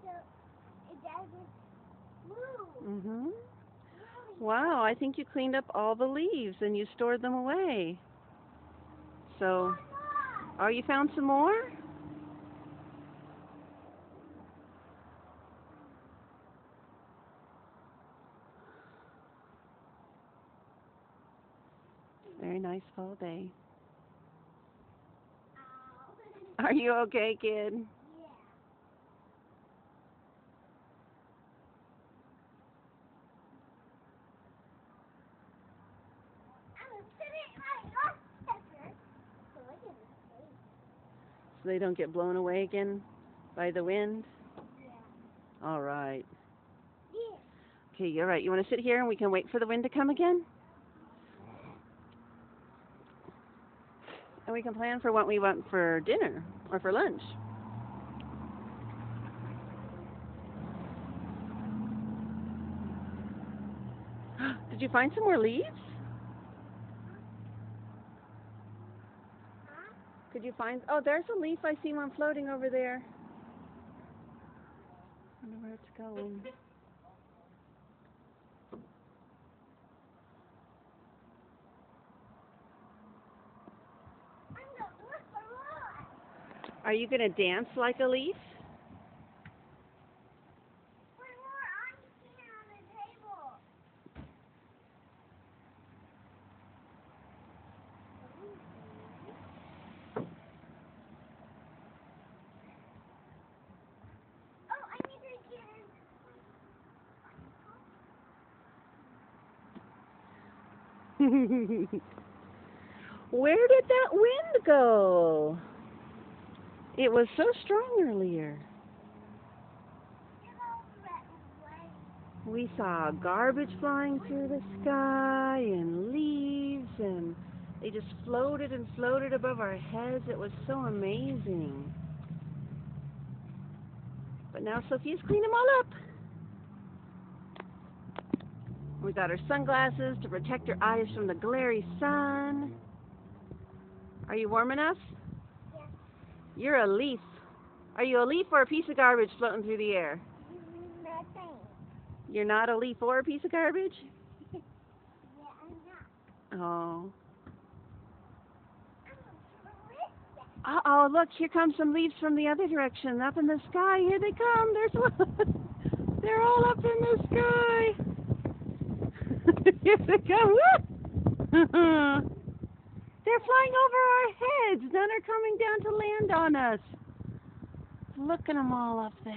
So it doesn't move. Mhm. Wow, I think you cleaned up all the leaves and you stored them away. So, oh, you found some more? Very nice fall day. Are you okay, kid? Yeah. I'm sitting right on pepper. So look at this face. So they don't get blown away again by the wind? Yeah. All right. Yeah. Okay, you're right. You want to sit here and we can wait for the wind to come again? And we can plan for what we want for dinner or for lunch. Did you find some more leaves? Huh? Could you find? Oh, there's a leaf. I see one floating over there. I wonder where it's going. I'm gonna look for more. Are you going to dance like a leaf? For more, I'm sitting on the table. Oh, I need to get in. Where did that wind go? It was so strong earlier. Get over that way. We saw garbage flying through the sky and leaves, and they just floated and floated above our heads. It was so amazing. But now Sophia's cleaned them all up. We got her sunglasses to protect her eyes from the glary sun. Are you warm enough? Yeah. You're a leaf. Are you a leaf or a piece of garbage floating through the air? Nothing. You're not a leaf or a piece of garbage? Yeah, I'm not. Oh. I'm a Uh-oh, look, here come some leaves from the other direction, up in the sky. Here they come. There's one. They're all up in the sky. Here they come. They're flying over our heads. None are coming down to land on us. Look at them all up there.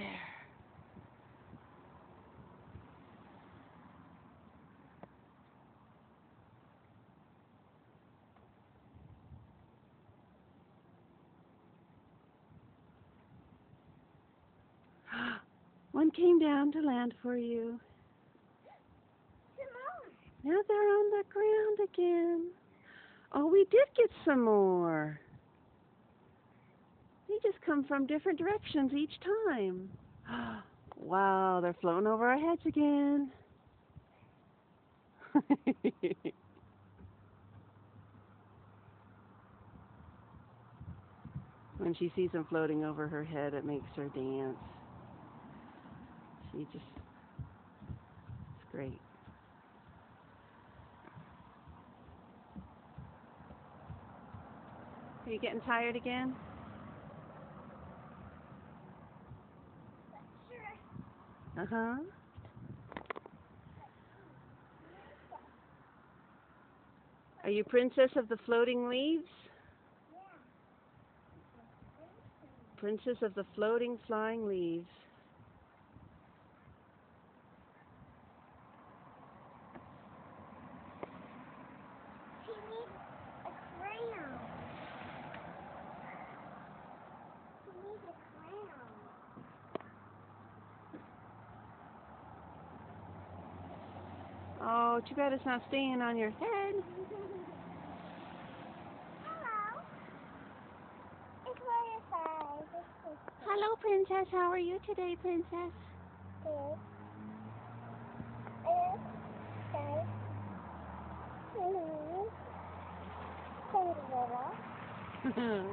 One came down to land for you. Now they're on the ground again. Oh, we did get some more. They just come from different directions each time. Wow, they're floating over our heads again. When she sees them floating over her head, it makes her dance. It's great. Are you getting tired again? Sure. Uh-huh. Are you princess of the floating leaves? Princess of the floating, flying leaves. She needs a crayon. She needs a crayon. Oh, too bad it's not staying on your head. Hello. It's Wi-Fi. Hello, princess. How are you today, princess? Good. Good. Hello. Hello.